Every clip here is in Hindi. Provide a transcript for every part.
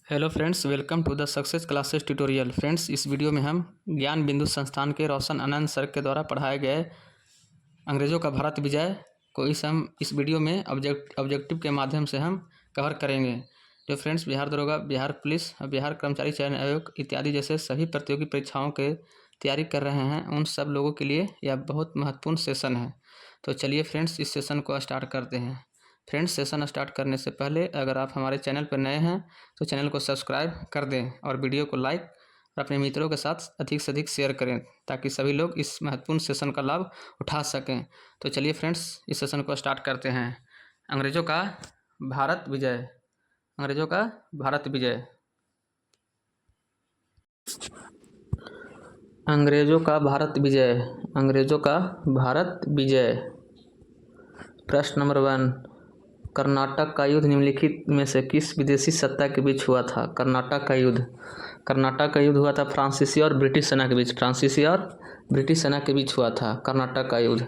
Hello friends, welcome to the success classes tutorial. Friends, इस वीडियो में हम ज्ञान बिंदु संस्थान के रोशन आनंद सर के द्वारा पढ़ाए गए अंग्रेज़ों का भारत विजय को इस वीडियो में ऑब्जेक्टिव के माध्यम से हम कवर करेंगे। जो फ्रेंड्स बिहार दरोगा, बिहार पुलिस और बिहार कर्मचारी चयन आयोग इत्यादि जैसे सभी प्रतियोगी परीक्षाओं के तैयारी कर रहे हैं, उन सब लोगों के लिए यह बहुत महत्वपूर्ण सेशन है। तो चलिए फ्रेंड्स, इस सेशन को स्टार्ट करते हैं। फ्रेंड्स, सेशन स्टार्ट करने से पहले अगर आप हमारे चैनल पर नए हैं तो चैनल को सब्सक्राइब कर दें और वीडियो को लाइक और अपने मित्रों के साथ अधिक से अधिक शेयर करें ताकि सभी लोग इस महत्वपूर्ण सेशन का लाभ उठा सकें। तो चलिए फ्रेंड्स, इस सेशन को स्टार्ट करते हैं। अंग्रेज़ों का भारत विजय। अंग्रेज़ों का भारत विजय। अंग्रेज़ों का भारत विजय। अंग्रेज़ों का भारत विजय। प्रश्न नंबर 1, कर्नाटक का युद्ध निम्नलिखित में से किस विदेशी सत्ता के बीच हुआ था? कर्नाटक का युद्ध। कर्नाटक का युद्ध हुआ था फ्रांसीसी और ब्रिटिश सेना के बीच। फ्रांसीसी और ब्रिटिश सेना के बीच हुआ था कर्नाटक का युद्ध।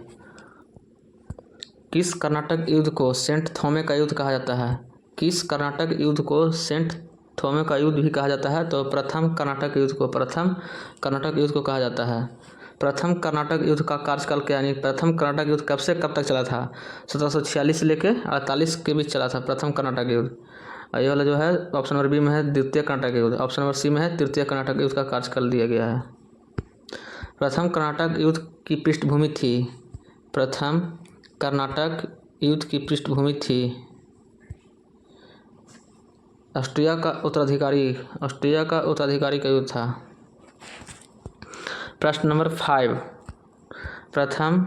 किस कर्नाटक युद्ध को सेंट थोमे का युद्ध कहा जाता है? किस कर्नाटक युद्ध को सेंट थोमे का युद्ध भी कहा जाता है? तो प्रथम कर्नाटक युद्ध को कहा जाता है। प्रथम कर्नाटक युद्ध का कार्यकाल क्या, यानी प्रथम कर्नाटक युद्ध कब से कब तक चला था? 1746 से लेकर 48 के बीच चला था प्रथम कर्नाटक युद्ध। ये वाला जो है ऑप्शन नंबर बी में है द्वितीय कर्नाटक युद्ध, ऑप्शन नंबर सी में है तृतीय कर्नाटक युद्ध का कार्यकाल दिया गया है। प्रथम कर्नाटक युद्ध की पृष्ठभूमि थी। प्रथम कर्नाटक युद्ध की पृष्ठभूमि थी ऑस्ट्रिया का उत्तराधिकारी का युद्ध था। प्रश्न नंबर 5, प्रथम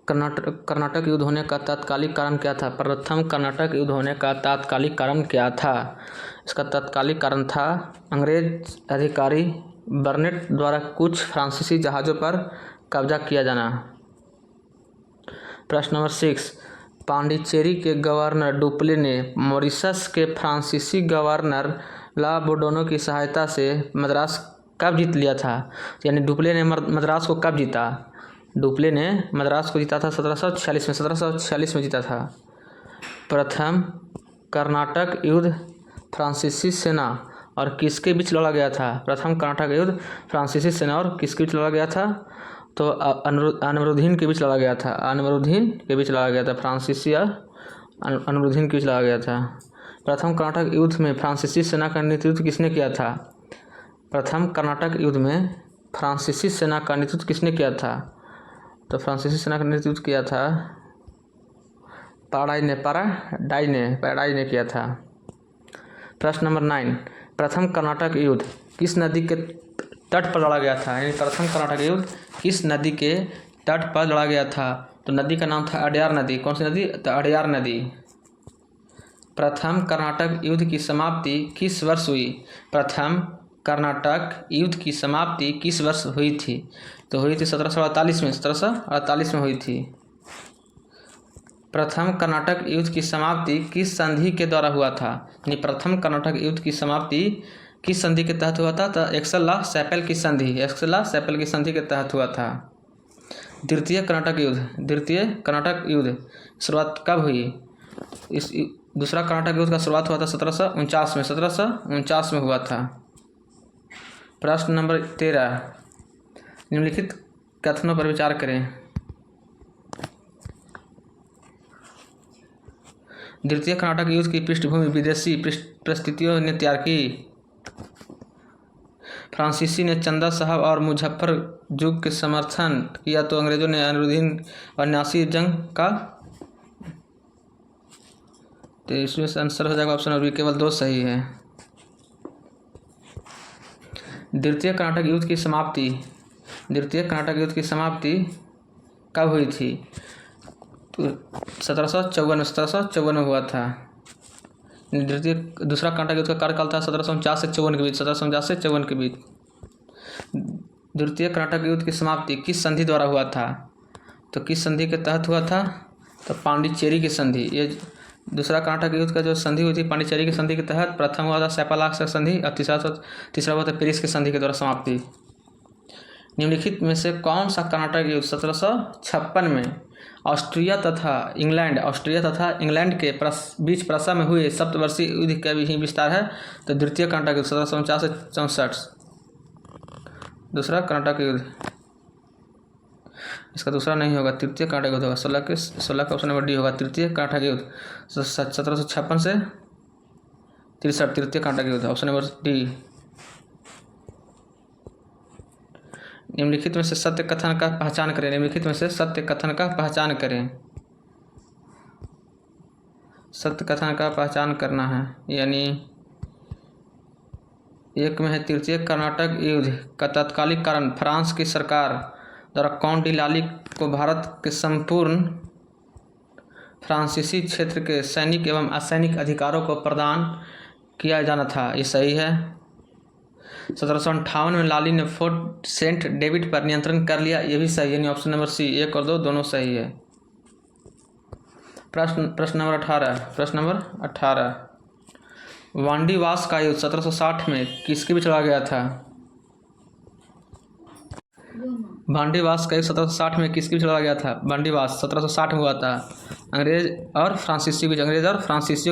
कर्नाटक युद्ध होने का तात्कालिक कारण क्या था? प्रथम कर्नाटक युद्ध होने का तात्कालिक कारण क्या था? इसका तात्कालिक कारण था अंग्रेज अधिकारी बर्नेट द्वारा कुछ फ्रांसीसी जहाज़ों पर कब्जा किया जाना। प्रश्न नंबर 6, पांडिचेरी के गवर्नर डुप्ले ने मॉरिशस के फ्रांसीसी गवर्नर ला बोर्डोनो की सहायता से मद्रास कब जीत लिया था? यानी डुप्ले ने मद्रास को कब जीता? डुप्ले ने मद्रास को जीता था 1746 में जीता था। प्रथम कर्नाटक युद्ध फ्रांसीसी सेना और किसके बीच लड़ा गया था? प्रथम कर्नाटक युद्ध फ्रांसीसी सेना और किसके बीच लड़ा गया था? तो अनवरुद्दीन के बीच लड़ा गया था। अनवरुद्दीन के बीच लड़ा गया था। फ्रांसीसी और अनवरुद्दीन के बीच लड़ा गया था। प्रथम कर्नाटक युद्ध में फ्रांसीसी सेना का नेतृत्व किसने किया था? प्रथम कर्नाटक युद्ध में फ्रांसीसी सेना का नेतृत्व किसने किया था? तो फ्रांसीसी सेना का नेतृत्व किया था पैराडाई ने किया था। प्रश्न नंबर 9, प्रथम कर्नाटक युद्ध किस नदी के तट पर लड़ा गया था? यानी प्रथम कर्नाटक युद्ध किस नदी के तट पर लड़ा गया था? तो नदी का नाम था अडयार नदी। कौन सी नदी? तो अडयार नदी। प्रथम कर्नाटक युद्ध की समाप्ति किस वर्ष हुई? प्रथम कर्नाटक युद्ध की समाप्ति किस वर्ष हुई थी? तो हुई थी 1748 में हुई थी। प्रथम कर्नाटक युद्ध की समाप्ति किस संधि के द्वारा हुआ था? यानी प्रथम कर्नाटक युद्ध की समाप्ति किस संधि के तहत हुआ था? तो एक्सेल सैपल की संधि के तहत हुआ था। द्वितीय कर्नाटक युद्ध शुरुआत कब हुई? दूसरा कर्नाटक युद्ध का शुरुआत हुआ था 1749 में हुआ था। प्रश्न नंबर 13, निम्नलिखित कथनों पर विचार करें। द्वितीय कर्नाटक युद्ध की पृष्ठभूमि विदेशी परिस्थितियों ने तैयार की। फ्रांसीसी ने चंदा साहब और मुजफ्फरजंग के समर्थन किया तो अंग्रेजों ने अनवरुद्दीन और नासिर जंग का। तो इसमें आंसर हो जाएगा ऑप्शन नंबर बी, केवल 2 सही है। द्वितीय कर्नाटक युद्ध की समाप्ति कब हुई थी? तो 1754 में हुआ था। दूसरा कर्नाटक युद्ध का कार्यकाल था 1749 से 54 के बीच। द्वितीय कर्नाटक युद्ध की समाप्ति किस संधि द्वारा हुआ था? तो किस संधि के तहत हुआ था? तो पांडिचेरी की संधि। ये दूसरा कर्नाटक युद्ध का जो संधि हुई थी पांडिचेरी की संधि के तहत। प्रथम हुआ था सैपालाख संधि और तीसरा हुआ था पेरिस की संधि के द्वारा समाप्ति। निम्नलिखित में से कौन सा कर्नाटक युद्ध 1756 में ऑस्ट्रिया तथा इंग्लैंड के बीच प्रसा में हुए सप्तवर्षीय युद्ध का भी विस्तार है? तो द्वितीय कर्नाटक युद्ध 1749 से 64। दूसरा कर्नाटक युद्ध, इसका दूसरा नहीं होगा, तृतीय कर्नाटक युद्ध होगा। 16 का ऑप्शन नंबर डी होगा, तृतीय कर्नाटक युद्ध 1756 से 63, तृतीय कर्नाटक युद्ध, ऑप्शन नंबर डी। निम्नलिखित में से सत्य कथन का पहचान करें। निम्नलिखित में से सत्य कथन का पहचान करें। सत्य कथन का पहचान करना है, यानी एक में है तृतीय कर्नाटक युद्ध का तात्कालिक कारण फ्रांस की सरकार द्वारा काउंट डी लाली को भारत के संपूर्ण फ्रांसीसी क्षेत्र के सैनिक एवं असैनिक अधिकारों को प्रदान किया जाना था। ये सही है। 1758 में लाली ने फोर्ट सेंट डेविड पर नियंत्रण कर लिया। ये भी सही है, यानी ऑप्शन नंबर सी 1 और 2 दोनों सही है। प्रश्न नंबर 18। वांडीवास का युद्ध 1760 में किसके बीच लड़ा गया था? वांडीवास का युद्ध 1760 में किसके बीच लड़ा गया था? वांडीवास 1760 में हुआ था, अंग्रेज और फ्रांसीसियों के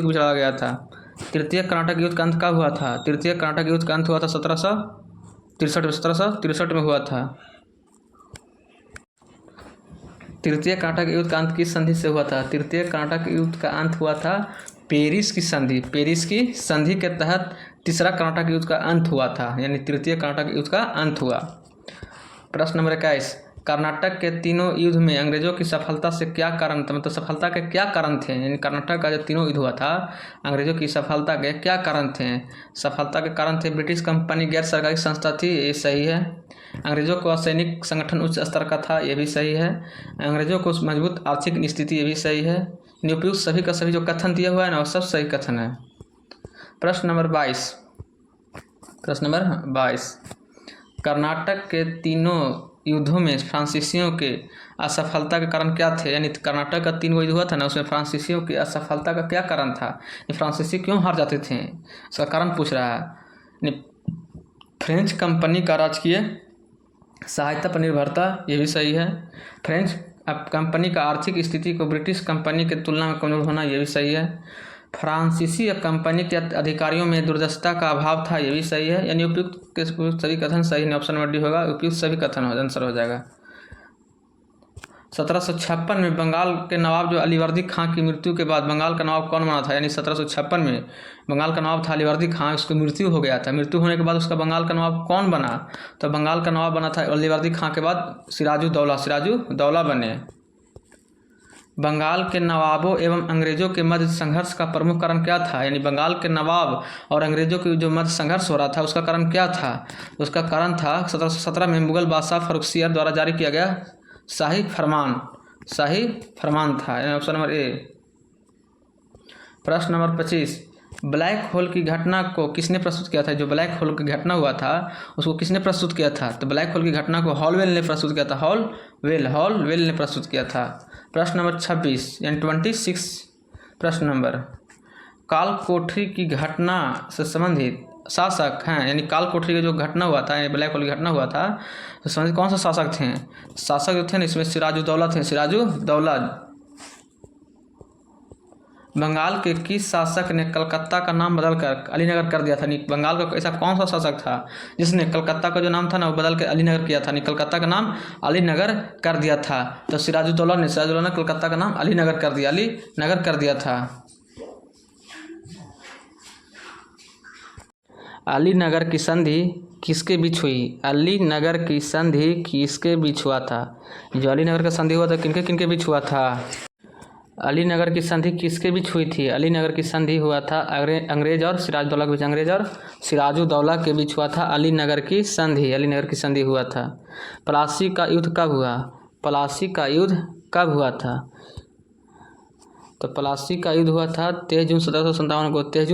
बीच लड़ा गया था। तृतीय कर्नाटक युद्ध का अंत कब हुआ था? तृतीय कर्नाटक युद्ध का अंत हुआ था 1763 में हुआ था। तृतीय कर्नाटक युद्ध का अंत किस संधि से हुआ था? तृतीय कर्नाटक युद्ध का अंत हुआ था पेरिस की संधि के तहत तीसरा कर्नाटक युद्ध का अंत हुआ था, यानी तृतीय कर्नाटक युद्ध का अंत हुआ। प्रश्न नंबर 21। कर्नाटक के तीनों युद्ध में अंग्रेजों की सफलता से क्या कारण था? मतलब सफलता के क्या कारण थे? यानी कर्नाटक का जो तीनों युद्ध हुआ था, अंग्रेजों की सफलता के क्या कारण थे? सफलता के कारण थे ब्रिटिश कंपनी गैर सरकारी संस्था थी, ये सही है। अंग्रेजों को सैनिक संगठन उच्च स्तर का था, ये भी सही है। अंग्रेजों को मजबूत आर्थिक स्थिति, ये भी सही है। निरुपयुक्त सभी का सभी जो कथन दिया हुआ है ना, वो सब सही कथन है। प्रश्न नंबर 22। कर्नाटक के तीनों युद्धों में फ्रांसीसियों के असफलता के कारण क्या थे? यानी कर्नाटक का 3 युद्ध हुआ था ना, उसमें फ्रांसीसियों की असफलता का क्या कारण था? ये फ्रांसीसी क्यों हार जाते थे, इसका कारण पूछ रहा है। फ्रेंच कंपनी का राजकीय सहायता पर निर्भरता, ये भी सही है। फ्रेंच कंपनी का आर्थिक स्थिति को ब्रिटिश कंपनी के तुलना में कमजोर होना, ये भी सही है। फ्रांसीसी कंपनी के अधिकारियों में दूरदर्शिता का अभाव था, ये भी सही है। यानी उपयुक्त के सभी कथन सही है, ऑप्शन नंबर डी होगा, उपयुक्त सभी कथन आंसर हो जाएगा। 1756 में बंगाल के नवाब जो अलीवर्दी खां की मृत्यु के बाद बंगाल का नवाब कौन बना था? यानी 1756 में बंगाल का नवाब था अलीवर्दी खां, उसकी मृत्यु हो गया था। मृत्यु होने के बाद उसका बंगाल का नवाब कौन बना? तो बंगाल का नवाब बना था अलीवर्दी खां के बाद सिराजुद्दौला बने। बंगाल के नवाबों एवं अंग्रेजों के मध्य संघर्ष का प्रमुख कारण क्या था? यानी बंगाल के नवाब और अंग्रेजों के जो मध्य संघर्ष हो रहा था, उसका कारण क्या था? उसका कारण था 1717 में मुगल बादशाह फर्रुखसियर द्वारा जारी किया गया शाही फरमान था, यानी ऑप्शन नंबर ए। प्रश्न नंबर 25। ब्लैक होल की घटना को किसने प्रस्तुत किया था? जो ब्लैक होल की घटना हुआ था उसको किसने प्रस्तुत किया था? तो ब्लैक होल की घटना को हॉलवेल ने प्रस्तुत किया था। हॉलवेल ने प्रस्तुत किया था। प्रश्न नंबर 26 यानी 26 प्रश्न नंबर, काल कोठरी की घटना से संबंधित शासक हैं, यानी काल कोठरी की जो घटना हुआ था, ब्लैक होल की घटना हुआ था, तो संबंधित कौन सा शासक थे? शासक जो थे ना, इसमें सिराजुद्दौला थे। सिराजुद्दौला। बंगाल के किस शासक ने कलकत्ता का नाम बदलकर अलीनगर कर दिया था? बंगाल का ऐसा कौन सा शासक था जिसने कलकत्ता का जो नाम था ना, वो बदल के अलीनगर किया था? कलकत्ता का नाम अलीनगर कर दिया था। तो सिराजुद्दौला ने कलकत्ता का नाम अलीनगर कर दिया था। अलीनगर की संधि किसके बीच हुई? अलीनगर की संधि किसके बीच हुआ था? जो अलीनगर का संधि हुआ था, किनके बीच हुआ था? अलीनगर की संधि किसके बीच हुई थी? अलीनगर की संधि हुआ था अंग्रेज और सिराजुद्दौला के बीच। अंग्रेज और सिराजुद्दौला के बीच हुआ था अलीनगर की संधि हुआ था। प्लासी का युद्ध कब हुआ? प्लासी का युद्ध कब हुआ था? तो प्लासी का युद्ध हुआ था 23 जून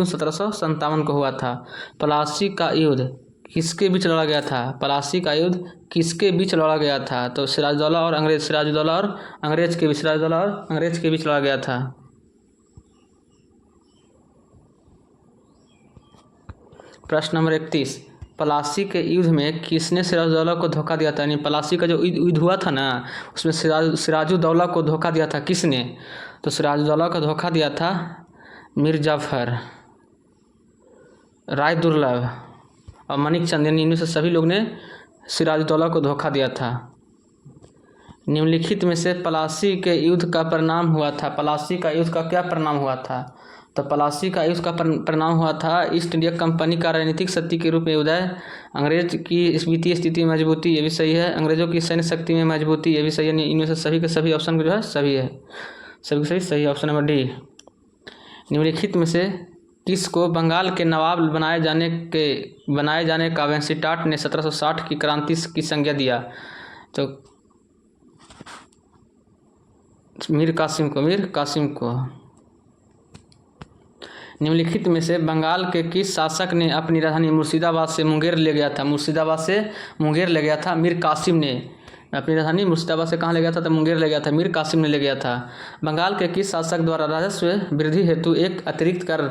1757 को हुआ था। प्लासी का युद्ध किसके बीच लड़ा गया था? प्लासी का युद्ध किसके बीच लड़ा गया था? तो सिराजुद्दौला और अंग्रेज के बीच लड़ा गया था। प्रश्न नंबर 31। प्लासी के युद्ध में किसने सिराजुद्दौला को धोखा दिया था? यानी प्लासी का जो युद्ध हुआ था ना, उसमें सिराजुद्दौला को धोखा दिया था किसने? तो सिराजुद्दौला को धोखा दिया था मीर जाफर, राय दुर्लभ और मानिक चंद, यानी इनमें से सभी लोग ने सिराजुद्दौला को धोखा दिया था। निम्नलिखित में से प्लासी के युद्ध का परिणाम हुआ था। प्लासी का युद्ध का क्या परिणाम हुआ था? तो प्लासी का युद्ध का परिणाम हुआ था ईस्ट इंडिया कंपनी का राजनीतिक शक्ति के रूप में उदय, अंग्रेज की वित्तीय स्थिति में मजबूती, ये भी सही है, अंग्रेजों की सैन्य शक्ति में मजबूती, ये भी सही है। इनमें से सभी के सभी ऑप्शन जो है सभी है, सभी के सही ऑप्शन नंबर डी। निम्नलिखित में से किसको बंगाल के नवाब बनाए जाने का वेंसिटाट ने 1760 की क्रांति की संज्ञा दिया? तो मीर कासिम को। निम्नलिखित में से बंगाल के किस शासक ने अपनी राजधानी मुर्शिदाबाद से मुंगेर ले गया था? मुर्शिदाबाद से मुंगेर ले गया था मीर कासिम ने। अपनी राजधानी मुर्शिदाबाद से कहाँ ले गया था? तो मुंगेर ले गया था, मीर कासिम ने ले गया था। बंगाल के किस शासक द्वारा राजस्व वृद्धि हेतु एक अतिरिक्त कर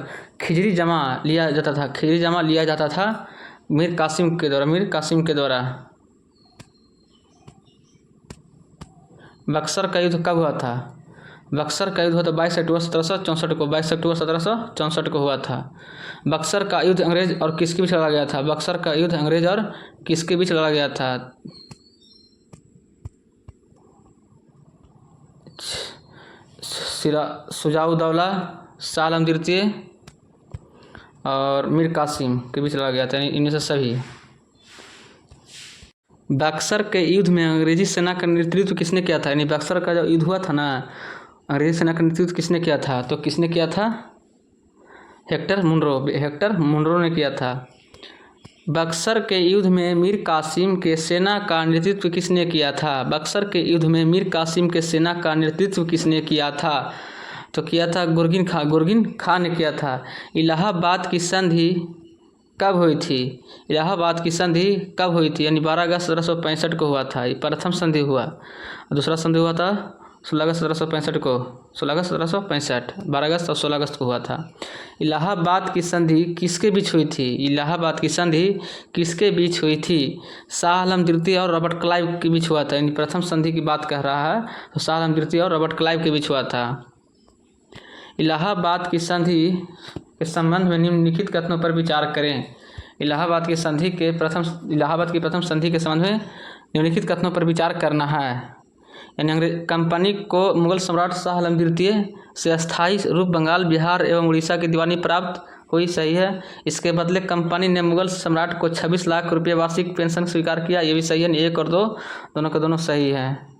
खिजरी जमा लिया जाता था? मीर कासिम के द्वारा। बक्सर का युद्ध कब हुआ था? बक्सर का युद्ध हुआ था 22 अक्टूबर 1764 को, 22 अक्टूबर 1764 को हुआ था। बक्सर का युद्ध अंग्रेज और किसके बीच लड़ा गया था? बक्सर का युद्ध अंग्रेज और किसके बीच लड़ा गया था? शुजाउद्दौला, शाह आलम द्वितीय और मीर कासिम के बीच लड़ा गया था, इनमें से सभी। बक्सर के युद्ध में अंग्रेजी सेना का नेतृत्व किसने किया था? यानी बक्सर का जो युद्ध हुआ था ना, अंग्रेजी सेना का नेतृत्व किसने किया था? तो किसने किया था? हेक्टर मुनरो ने किया था। बक्सर के युद्ध में मीर कासिम के सेना का नेतृत्व किसने किया था? बक्सर के युद्ध में मीर कासिम के सेना का नेतृत्व किसने किया था? तो किया था गुरगिन खां ने किया था। इलाहाबाद की संधि कब हुई थी? इलाहाबाद की संधि कब हुई थी? यानी 12 अगस्त 1765 को हुआ था, ये प्रथम संधि हुआ। दूसरा संधि हुआ था 16 अगस्त 1765 को, 16 अगस्त 1765, 12 अगस्त और 16 अगस्त को हुआ था। इलाहाबाद की संधि किसके बीच हुई थी? इलाहाबाद की संधि किसके बीच हुई थी? शाह आलम द्वितीय और रॉबर्ट क्लाइव के बीच हुआ था। यानी प्रथम संधि की बात कह रहा है, तो शाह आलम द्वितीय और रॉबर्ट क्लाइव के बीच हुआ था। इलाहाबाद की संधि के संबंध में निम्नलिखित कथनों पर विचार करें। इलाहाबाद की प्रथम संधि के संबंध में निम्नलिखित कथनों पर विचार करना है। यानी अंग्रेज कंपनी को मुगल सम्राट शाह आलम द्वितीय से अस्थायी रूप बंगाल, बिहार एवं उड़ीसा की दीवानी प्राप्त हुई, सही है। इसके बदले कंपनी ने मुगल सम्राट को 26 लाख रुपये वार्षिक पेंशन स्वीकार किया, ये भी सही है। 1 और 2 दोनों के दोनों सही है।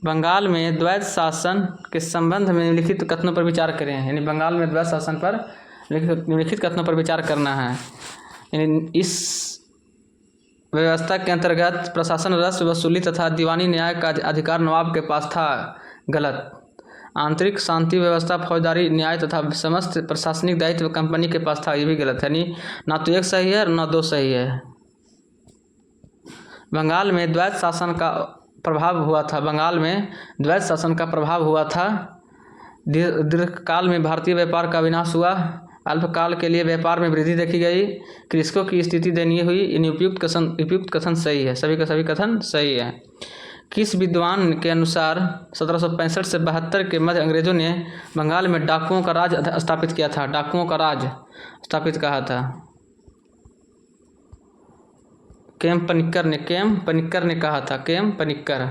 बंगाल में द्वैध शासन के संबंध में निम्नलिखित कथनों पर विचार करें। यानी बंगाल में द्वैध शासन पर निम्नलिखित कथनों पर विचार करना है। यानी इस व्यवस्था के अंतर्गत प्रशासन, राजस्व वसूली तथा दीवानी न्याय का अधिकार नवाब के पास था, गलत। आंतरिक शांति व्यवस्था, फौजदारी न्याय तथा समस्त प्रशासनिक दायित्व कंपनी के पास था, ये भी गलत है। यानी ना तो 1 सही है और ना 2 सही है। बंगाल में द्वैध शासन का प्रभाव हुआ था। बंगाल में द्वैध शासन का प्रभाव हुआ था। दीर्घकाल में भारतीय व्यापार का विनाश हुआ, अल्पकाल के लिए व्यापार में वृद्धि देखी गई, कृषकों की स्थिति दयनीय हुई। इन उपयुक्त कथन सही है, सभी का सभी कथन सही है। किस विद्वान के अनुसार 1765 से 72 के मध्य अंग्रेजों ने बंगाल में डाकुओं का राज स्थापित किया था? डाकुओं का राज स्थापित कहा था? केम पनिक्कर ने कहा था, केम पनिक्कर।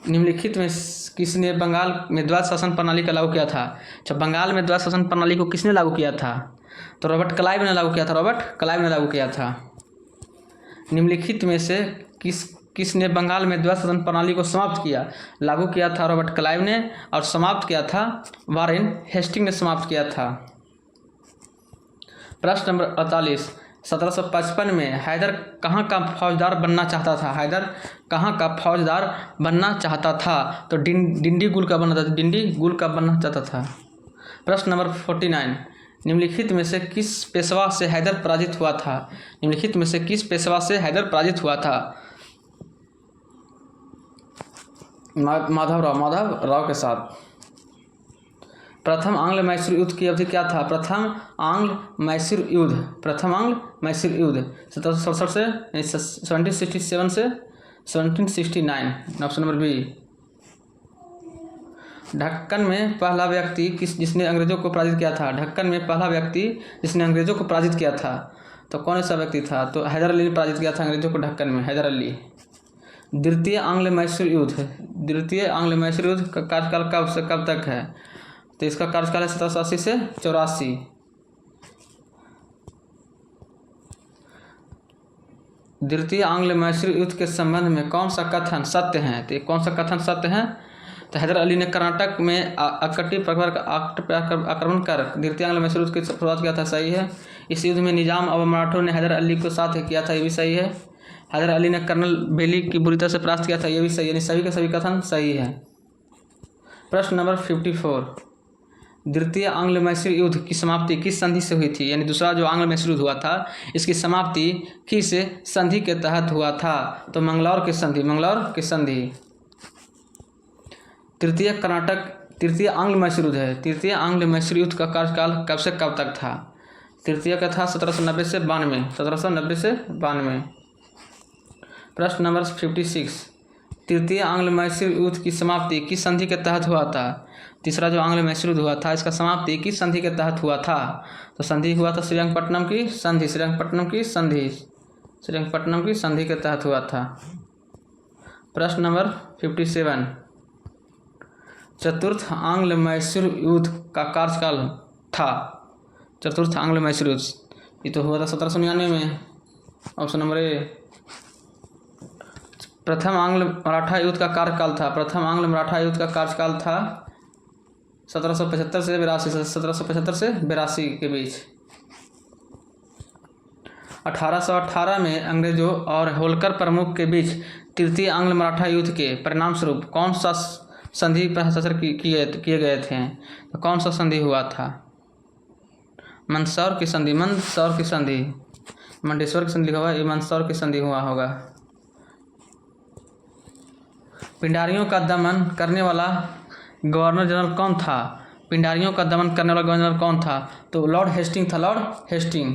निम्नलिखित में किसने बंगाल में द्वैध शासन प्रणाली का लागू किया था? अच्छा, बंगाल में द्वैध शासन प्रणाली को किसने लागू किया था? तो रॉबर्ट क्लाइव ने लागू किया था। निम्नलिखित में से किसने बंगाल में द्वैध शासन प्रणाली को समाप्त किया? लागू किया था रॉबर्ट क्लाइव ने, और समाप्त किया था वारेन हेस्टिंग ने समाप्त किया था। प्रश्न नंबर 48, 1755 में हैदर कहाँ का फौजदार बनना चाहता था? हैदर कहाँ का फौजदार बनना चाहता था? तो डिंडीगुल का बनना चाहता था। प्रश्न नंबर 49, निम्नलिखित में से किस पेशवा से हैदर पराजित हुआ था? निम्नलिखित में से किस पेशवा से हैदर पराजित हुआ था? माधव राव के साथ। प्रथम आंग्ल मैसूर युद्ध की अवधि क्या था? प्रथम आंग्ल मैसूर युद्ध 1767 से 1767 से 1769। Option number B. ढक्कन में पहला व्यक्ति जिसने अंग्रेजों को पराजित किया था? ढक्कन में पहला व्यक्ति जिसने अंग्रेजों को पराजित किया था, तो कौन ऐसा व्यक्ति था? तो हैदर अली ने पराजित किया था अंग्रेजों को ढक्कन में, हैदर अली। द्वितीय आंग्ल मैसूर युद्ध का कार्यकाल कब से कब तक है? तो इसका कार्यकाल है 1780 से 84। द्वितीय आंग्ल मैसूर युद्ध के संबंध में कौन सा कथन सत्य है? तो कौन सा कथन सत्य है? तो हैदर अली ने कर्नाटक में अक्कटी आक्रमण कर द्वितीय आंग्ल मैसूर युद्ध की शुरुआत किया था, सही है। इस युद्ध में निजाम और मराठों ने हैदर अली को साथ किया था, ये भी सही है। हैदर अली ने कर्नल बेली की बुरी तरह से परास्त किया था, ये भी सही है। यानी सभी के सभी कथन सही है। प्रश्न नंबर 54, द्वितीय आंग्ल मैसूर युद्ध की समाप्ति किस संधि से हुई थी? यानी दूसरा जो आंग्ल मैसूर युद्ध हुआ था, इसकी समाप्ति किस संधि के तहत हुआ था? तो मंगलौर की संधि। तृतीय आंग्ल मैसूर युद्ध है। तृतीय आंग्ल मैसूर युद्ध का कार्यकाल कब से कब तक था? तृतीय का था 1790 से 92। प्रश्न नंबर 56, तृतीय आंग्ल मैसूर युद्ध की समाप्ति किस संधि के तहत हुआ था? तीसरा जो आंग्ल मैसूर युद्ध हुआ था, इसका समाप्ति किस संधि के तहत हुआ था? तो संधि हुआ था श्रीरंगपट्टनम की संधि के तहत हुआ था। प्रश्न नंबर 57, चतुर्थ आंग्ल मैसूर युद्ध का कार्यकाल था? चतुर्थ आंग्ल मैसूर युद्ध ये तो हुआ था 1799 में। Option number A. प्रथम आंग्ल मराठा युद्ध का कार्यकाल था? 1775 से 82 के बीच। 1818 में अंग्रेजों और होलकर प्रमुख के बीच तृतीय आंग्ल मराठा युद्ध के परिणाम स्वरूप कौन सा संधि पर हस्ताक्षर किए गए थे? तो कौन सा संधि हुआ था? मंदसौर की संधि। मंदसौर की संधि, मंडेश्वर की संधि लिखा हुआ, ये मंदसौर की संधि हुआ होगा। पिंडारियों का दमन करने वाला गवर्नर जनरल कौन था? पिंडारियों का दमन करने वाला गवर्नर जनरल कौन था? तो लॉर्ड हेस्टिंग था, लॉर्ड हेस्टिंग।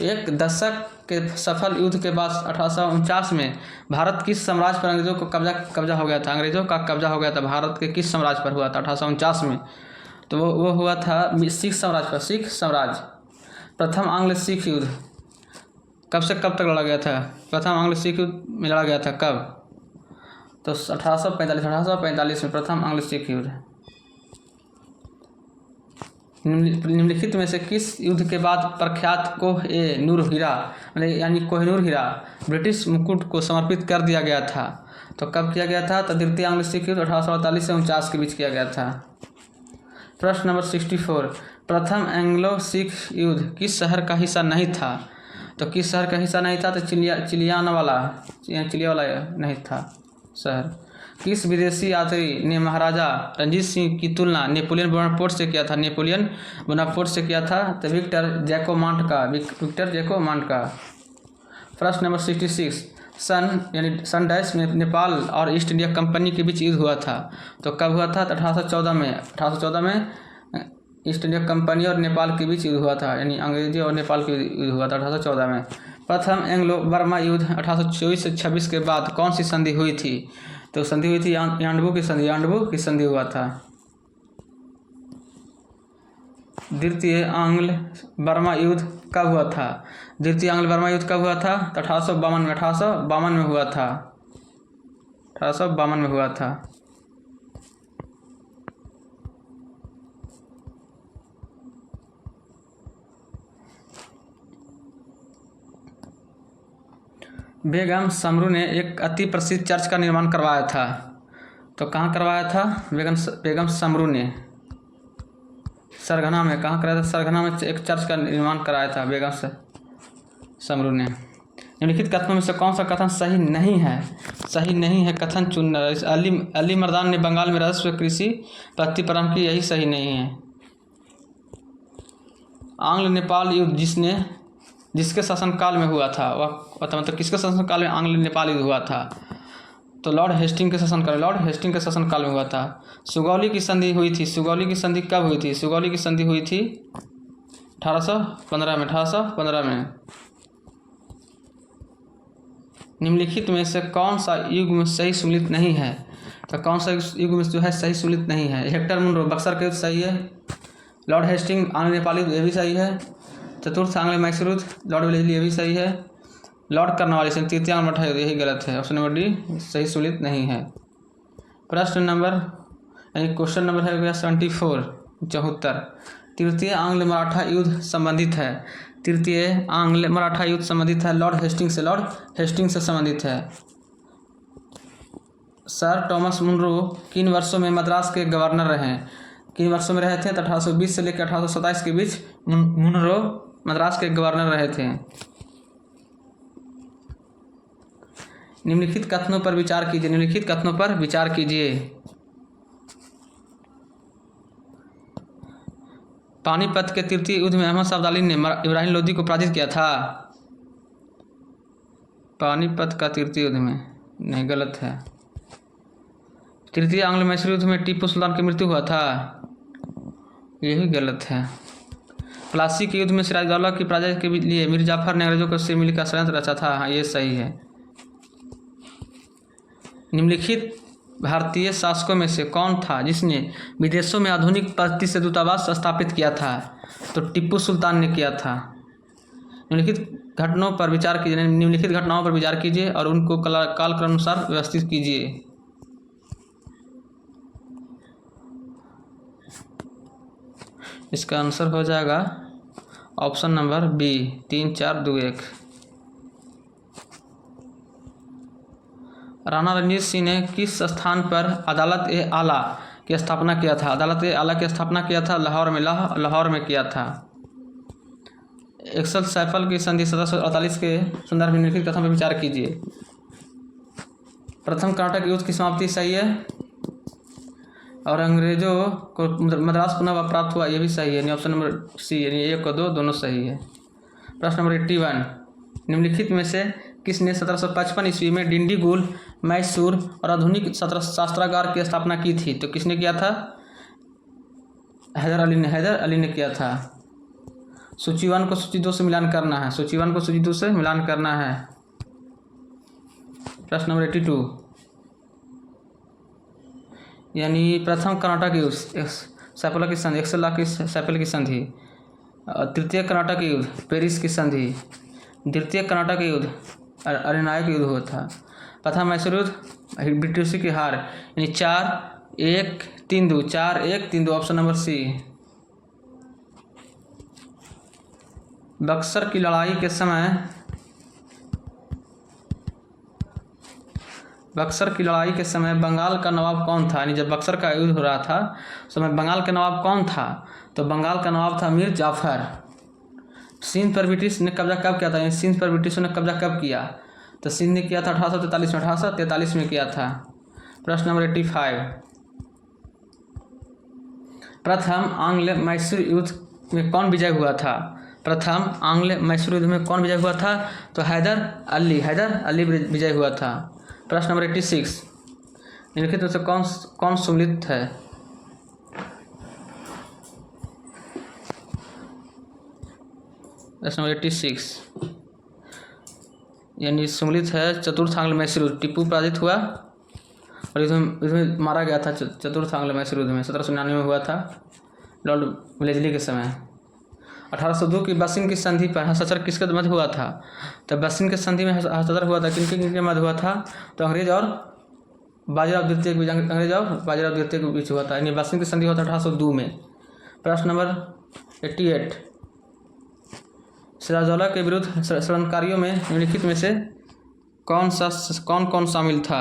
एक दशक के सफल युद्ध के बाद 1849 में भारत किस साम्राज्य पर अंग्रेजों को कब्जा हो गया था? अंग्रेजों का कब्जा हो गया था भारत के किस साम्राज्य पर हुआ था 1849 में? तो वो हुआ था सिख साम्राज्य पर, सिख साम्राज्य। प्रथम आंग्ल सिख युद्ध कब से कब तक लड़ा गया था? प्रथम आंग्ल सिख युद्ध में लड़ा गया था कब? तो 1845 में प्रथम आंग्ल सिख युद्ध। निम्नलिखित में से किस युद्ध के बाद प्रख्यात कोह-ए-नूर हीरा यानी कोहिनूर हीरा ब्रिटिश मुकुट को समर्पित कर दिया गया था? तो कब किया गया था? तो द्वितीय आंग्ल सिख युद्ध 1848 से 49 के बीच किया गया था। प्रश्न नंबर 64, प्रथम एंग्लो सिख युद्ध किस शहर का हिस्सा नहीं था? तो किस शहर का हिस्सा नहीं था? तो चिलियावाला नहीं था शहर। किस विदेशी यात्री ने महाराजा रंजीत सिंह की तुलना नेपोलियन बोनापार्ट से किया था? तो विक्टर जैकोमांट का। प्रश्न नंबर 66, सन डैश में नेपाल और ईस्ट इंडिया कंपनी के बीच युद्ध हुआ था? तो कब हुआ था? तो 1814 में ईस्ट इंडिया कंपनी और नेपाल के बीच युद्ध हुआ था, यानी अंग्रेजी और नेपाल के युद्ध हुआ था 1814 में। प्रथम एंग्लो बर्मा युद्ध 1824 से 26 के बाद कौन सी संधि हुई थी? तो संधि हुई थी यांडबू की संधि हुआ था। द्वितीय आंग्ल बर्मा युद्ध कब हुआ था? द्वितीय आंग्ल बर्मा युद्ध कब हुआ था? तो 1852 में हुआ था। 1852 में हुआ था। बेगम समरू ने एक अति प्रसिद्ध चर्च का निर्माण करवाया था। तो कहाँ करवाया था? बेगम समरू ने सरगना में। कहाँ कराया था? सरगना में एक चर्च का निर्माण कराया था बेगम समरू ने। निम्नलिखित कथनों में से कौन सा कथन सही नहीं है? कथन चुनना। अली मर्दान ने बंगाल में राजस्व कृषि पद्धति प्रारंभ की, यही सही नहीं है। आंग्ल नेपाल युद्ध जिसके शासनकाल में हुआ था, वह मतलब किसके शासनकाल में आंग्ल नेपाल युद्ध हुआ था? तो लॉर्ड हेस्टिंग के शासनकाल, लॉर्ड हेस्टिंग के शासनकाल में हुआ था। सुगौली की संधि हुई थी, सुगौली की संधि कब हुई थी? सुगौली की संधि हुई थी 1815 में, 1815 में। निम्नलिखित में से कौन सा युग में सही सुमिलित नहीं है? तो कौन सा युग में जो है सही सुमिलित नहीं है? हेक्टर मुनरो बक्सर का युद्ध सही है। लॉर्ड हेस्टिंग आंग्ल नेपाली युद्ध ये भी सही है। चतुर्थ आंग्ल मैसूर युद्ध लॉर्ड वेलेस्ली ये भी सही है। लॉर्ड कर्नवालिस तृतीय आंग्ल मराठा युद्ध यही गलत है, ऑप्शन नंबर डी सही सुमिलित नहीं है। प्रश्न नंबर यानी क्वेश्चन नंबर है गया 74 74। तृतीय आंग्ल मराठा युद्ध संबंधित है, तृतीय आंग्ल मराठा युद्ध संबंधित है लॉर्ड हेस्टिंग से, लॉर्ड हेस्टिंग से संबंधित है। सर टॉमस मुनरो किन वर्षों में मद्रास के गवर्नर रहे? किन वर्षों में रहे थे? तो 1820 से लेकर 1827 के बीच मुनरो मद्रास के गवर्नर रहे थे। निम्नलिखित कथनों पर विचार कीजिए, निम्नलिखित कथनों पर विचार कीजिए। पानीपत के तृतीय युद्ध में अहमद शाह अब्दाली ने इब्राहिम लोदी को पराजित किया था। पानीपत का तृतीय युद्ध में नहीं, गलत है। तृतीय आंग्ल मैसूर युद्ध में टीपू सुल्तान की मृत्यु हुआ था, यह भी गलत है। प्लासी के युद्ध में सिराजदौला की पराजय के लिए मीर जाफर ने अंग्रेजों को सिर मिली का षड्यंत्र रचा था, हाँ ये सही है। निम्नलिखित भारतीय शासकों में से कौन था जिसने विदेशों में आधुनिक पद्धति से दूतावास स्थापित किया था? तो टीपू सुल्तान ने किया था। निम्नलिखित घटनाओं पर विचार कीजिए, निम्नलिखित घटनाओं पर विचार कीजिए और उनको कालक्रम अनुसार व्यवस्थित कीजिए। इसका आंसर हो जाएगा option number B 3 4 2 1। Rana Ranjit Singh ने किस स्थान पर अदालत-ए-आला की स्थापना किया था? अदालत-ए-आला की स्थापना किया था लाहौर में, लाहौर में किया था। एक्सल सैफल की संधि 1748 के संदर्भ में निम्नलिखित कथन पर विचार कीजिए। प्रथम कर्नाटक युद्ध की समाप्ति सही है और अंग्रेजों को मद्रास पुनः प्राप्त हुआ, यह भी सही है, यानी ऑप्शन नंबर सी यानी 1 और 2 दोनों सही है। प्रश्न नंबर 81। निम्नलिखित में से किसने 1755 ईस्वी में डिंडीगुल, मैसूर और आधुनिक शास्त्रागार की स्थापना की थी? तो किसने किया था? हैदर अली ने किया था। सूची 1 को सूची 2 से मिलान करना है, सूची 1 को सूची 2 से मिलान करना है। प्रश्न नंबर 82। यानी प्रथम कर्नाटक युद्ध सैफला की संधि, एक्सेला की सैफल की संधि। तृतीय कर्नाटक युद्ध पेरिस की संधि। द्वितीय कर्नाटक युद्ध अरिनायक युद्ध हुआ था। प्रथम मैसूर युद्ध ब्रिटिशों की हार, यानी 4-1-3-2 4-1-3-2 ऑप्शन नंबर सी। बक्सर की लड़ाई के समय बंगाल का नवाब कौन था? यानी जब बक्सर का युद्ध हो रहा था उस समय बंगाल का नवाब कौन था? तो बंगाल का नवाब था मीर जाफर। सिंध पर ब्रिटिश ने कब्जा कब किया था? यानी सिंध पर ब्रिटिशों ने कब्जा कब किया? तो सिंध ने किया था 1843 में, 1843 में किया था। प्रश्न नंबर 85। प्रथम आंग्ल मैसूर युद्ध में कौन विजय हुआ था? प्रथम आंग्ल मैसूर युद्ध में कौन विजय हुआ था? तो हैदर अली विजय हुआ था। प्रश्न नंबर 86। निम्नलिखित में से कौन सुमिलित है? प्रश्न नंबर 86 यानी सुमिलित है चतुर्थ आंग्ल मैसूर युद्ध। टीपू पराजित हुआ और युद्ध में मारा गया था। चतुर्थ आंग्ल मैसूर युद्ध में 1799 में हुआ था लॉर्ड वेलेस्ली के समय। 1802 की बसिन की संधि पर हस्ताक्षर किसके मध्य हुआ था? तो बसिन की संधि में हस्ताक्षर हुआ था किनके मध्य हुआ था? तो अंग्रेज और बाजीराव द्वितीय के बीच हुआ था, यानी बसिन की संधि हुआ था 1802 में। प्रश्न नंबर 88। सिराजदौला के विरुद्ध षड्यंत्रकारियों में निम्नलिखित में से कौन शामिल था?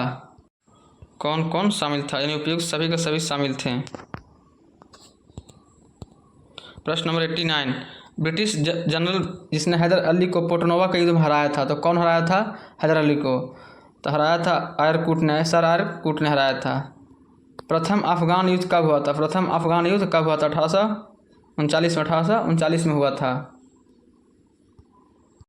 कौन शामिल था? यानी उपयुक्त सभी के सभी शामिल थे। प्रश्न नंबर 89। ब्रिटिश जनरल जिसने हैदर अली को पोर्टनोवा के युद्ध में हराया था, तो कौन हराया था हैदर अली को? तो हराया था सर आयरकूट ने हराया था। प्रथम अफगान युद्ध कब हुआ था? प्रथम अफगान युद्ध कब हुआ था? 1839 में, 1839 में हुआ था।